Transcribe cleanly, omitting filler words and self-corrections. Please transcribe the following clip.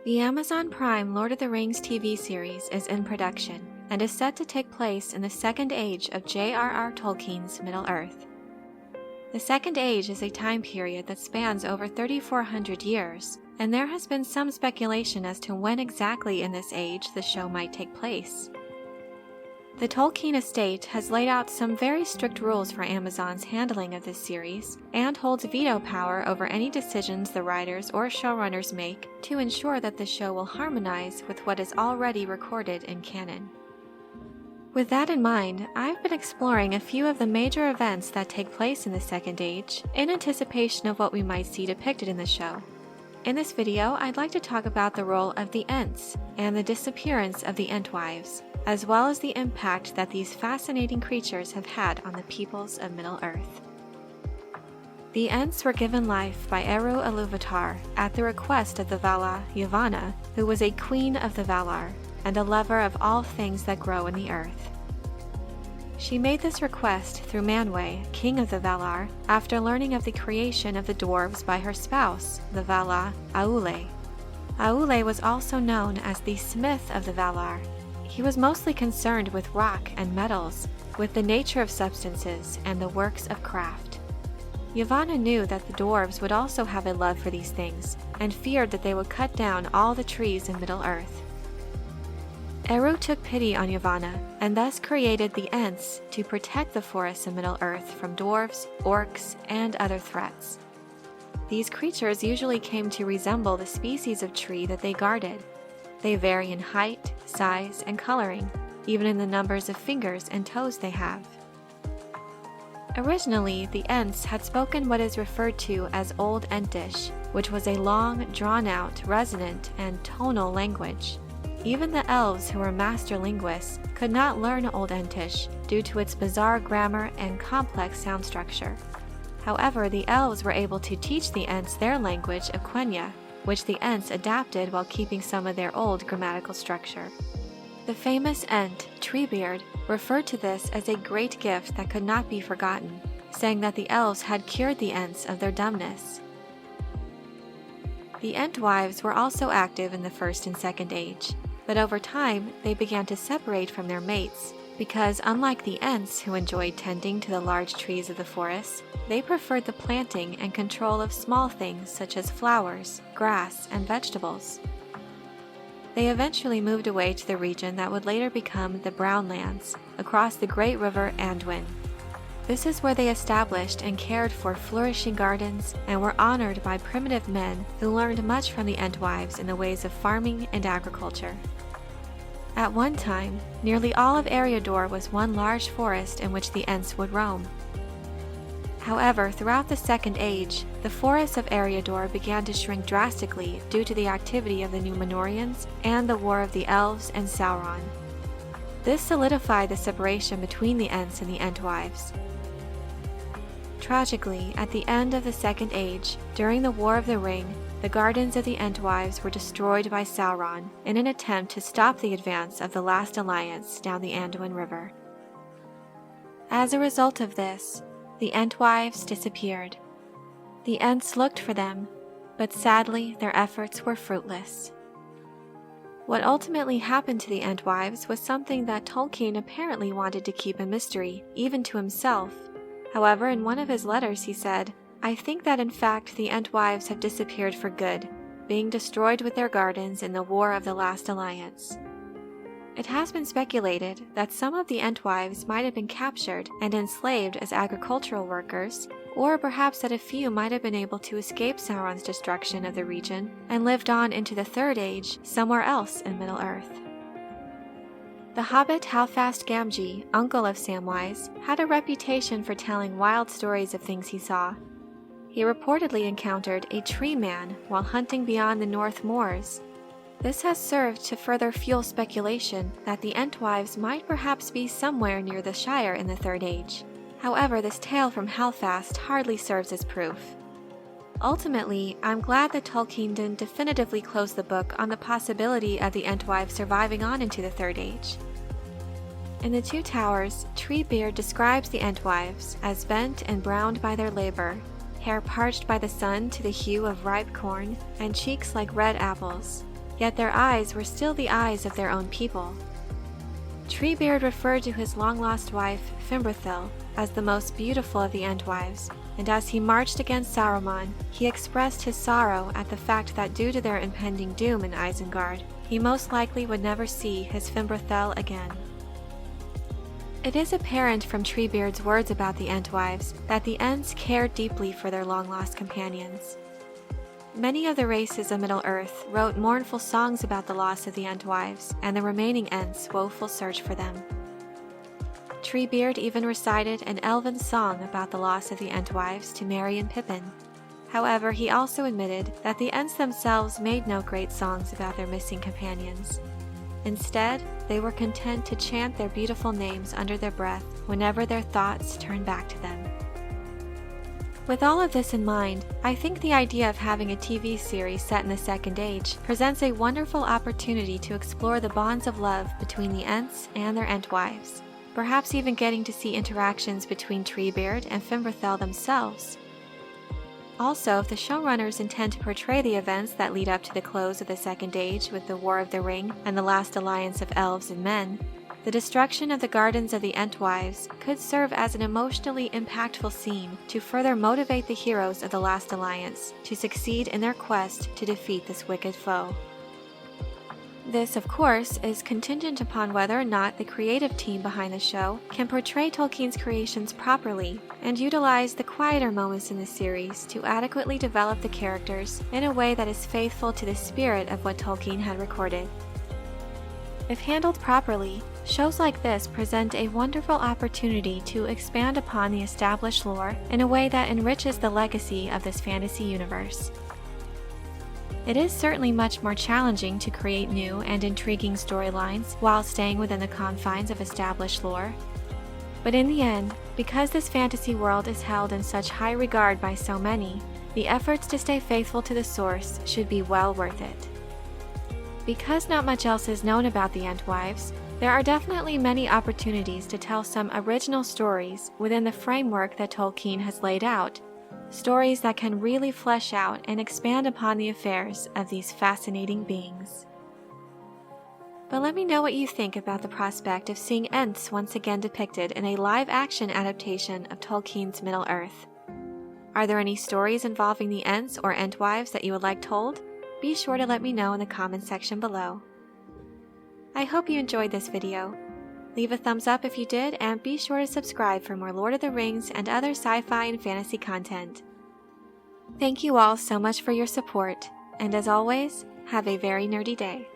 The Amazon Prime Lord of the Rings TV series is in production and is set to take place in the Second Age of J.R.R. Tolkien's Middle-earth. The Second Age is a time period that spans over 3,400 years, and there has been some speculation as to when exactly in this age the show might take place. The Tolkien estate has laid out some very strict rules for Amazon's handling of this series, and holds veto power over any decisions the writers or showrunners make to ensure that the show will harmonize with what is already recorded in canon. With that in mind, I've been exploring a few of the major events that take place in the Second Age in anticipation of what we might see depicted in the show. In this video, I'd like to talk about the role of the Ents and the disappearance of the Entwives, as well as the impact that these fascinating creatures have had on the peoples of Middle-earth. The Ents were given life by Eru Iluvatar at the request of the Vala Yavanna, who was a queen of the Valar and a lover of all things that grow in the earth. She made this request through Manwë, king of the Valar, after learning of the creation of the Dwarves by her spouse, the Vala Aule. Aule was also known as the Smith of the Valar. He was mostly concerned with rock and metals, with the nature of substances and the works of craft. Yavanna knew that the dwarves would also have a love for these things, and feared that they would cut down all the trees in Middle-earth. Eru took pity on Yavanna, and thus created the Ents to protect the forests of Middle-earth from dwarves, orcs, and other threats. These creatures usually came to resemble the species of tree that they guarded. They vary in height, size, and coloring, even in the numbers of fingers and toes they have. Originally, the Ents had spoken what is referred to as Old Entish, which was a long, drawn-out, resonant, and tonal language. Even the elves, who were master linguists, could not learn Old Entish due to its bizarre grammar and complex sound structure. However, the elves were able to teach the Ents their language of Quenya, which the Ents adapted while keeping some of their old grammatical structure. The famous Ent, Treebeard, referred to this as a great gift that could not be forgotten, saying that the elves had cured the Ents of their dumbness. The Entwives were also active in the First and Second Age, but over time they began to separate from their mates, because unlike the Ents, who enjoyed tending to the large trees of the forest, they preferred the planting and control of small things such as flowers, grass, and vegetables. They eventually moved away to the region that would later become the Brownlands, across the great river Anduin. This is where they established and cared for flourishing gardens and were honored by primitive men who learned much from the Entwives in the ways of farming and agriculture. At one time, nearly all of Eriador was one large forest in which the Ents would roam. However, throughout the Second Age, the forests of Eriador began to shrink drastically due to the activity of the Númenóreans and the war of the Elves and Sauron. This solidified the separation between the Ents and the Entwives. Tragically, at the end of the Second Age, during the War of the Ring, the gardens of the Entwives were destroyed by Sauron in an attempt to stop the advance of the last alliance down the Anduin River. As a result of this, the Entwives disappeared. The Ents looked for them, but sadly their efforts were fruitless. What ultimately happened to the Entwives was something that Tolkien apparently wanted to keep a mystery, even to himself. However, in one of his letters he said, "I think that in fact the Entwives have disappeared for good, being destroyed with their gardens in the War of the Last Alliance." It has been speculated that some of the Entwives might have been captured and enslaved as agricultural workers, or perhaps that a few might have been able to escape Sauron's destruction of the region and lived on into the Third Age somewhere else in Middle-earth. The hobbit Halfast Gamgee, uncle of Samwise, had a reputation for telling wild stories of things he saw. He reportedly encountered a tree man while hunting beyond the North Moors. This has served to further fuel speculation that the Entwives might perhaps be somewhere near the Shire in the Third Age. However, this tale from Halfast hardly serves as proof. Ultimately, I'm glad that Tolkien didn't definitively close the book on the possibility of the Entwives surviving on into the Third Age. In The Two Towers, Treebeard describes the Entwives as bent and browned by their labor, hair parched by the sun to the hue of ripe corn, and cheeks like red apples. yet their eyes were still the eyes of their own people. Treebeard referred to his long-lost wife, Fimbrethil, as the most beautiful of the Entwives, and as he marched against Saruman, he expressed his sorrow at the fact that due to their impending doom in Isengard, he most likely would never see his Fimbrethil again. It is apparent from Treebeard's words about the Entwives that the Ents cared deeply for their long-lost companions. Many of the races of Middle-earth wrote mournful songs about the loss of the Entwives and the remaining Ents' woeful search for them. Treebeard even recited an elven song about the loss of the Entwives to Merry and Pippin. However, he also admitted that the Ents themselves made no great songs about their missing companions. Instead, they were content to chant their beautiful names under their breath whenever their thoughts turned back to them. With all of this in mind, I think the idea of having a TV series set in the Second Age presents a wonderful opportunity to explore the bonds of love between the Ents and their Entwives, perhaps even getting to see interactions between Treebeard and Fimbrethil themselves. Also, if the showrunners intend to portray the events that lead up to the close of the Second Age with the War of the Ring and the last alliance of elves and men, the destruction of the Gardens of the Entwives could serve as an emotionally impactful scene to further motivate the heroes of the Last Alliance to succeed in their quest to defeat this wicked foe. This, of course, is contingent upon whether or not the creative team behind the show can portray Tolkien's creations properly and utilize the quieter moments in the series to adequately develop the characters in a way that is faithful to the spirit of what Tolkien had recorded. If handled properly, shows like this present a wonderful opportunity to expand upon the established lore in a way that enriches the legacy of this fantasy universe. It is certainly much more challenging to create new and intriguing storylines while staying within the confines of established lore. But in the end, because this fantasy world is held in such high regard by so many, the efforts to stay faithful to the source should be well worth it. Because not much else is known about the Entwives, there are definitely many opportunities to tell some original stories within the framework that Tolkien has laid out, stories that can really flesh out and expand upon the affairs of these fascinating beings. But let me know what you think about the prospect of seeing Ents once again depicted in a live-action adaptation of Tolkien's Middle-earth. Are there any stories involving the Ents or Entwives that you would like told? Be sure to let me know in the comments section below. I hope you enjoyed this video. Leave a thumbs up if you did, and be sure to subscribe for more Lord of the Rings and other sci-fi and fantasy content. Thank you all so much for your support, and as always, have a very nerdy day.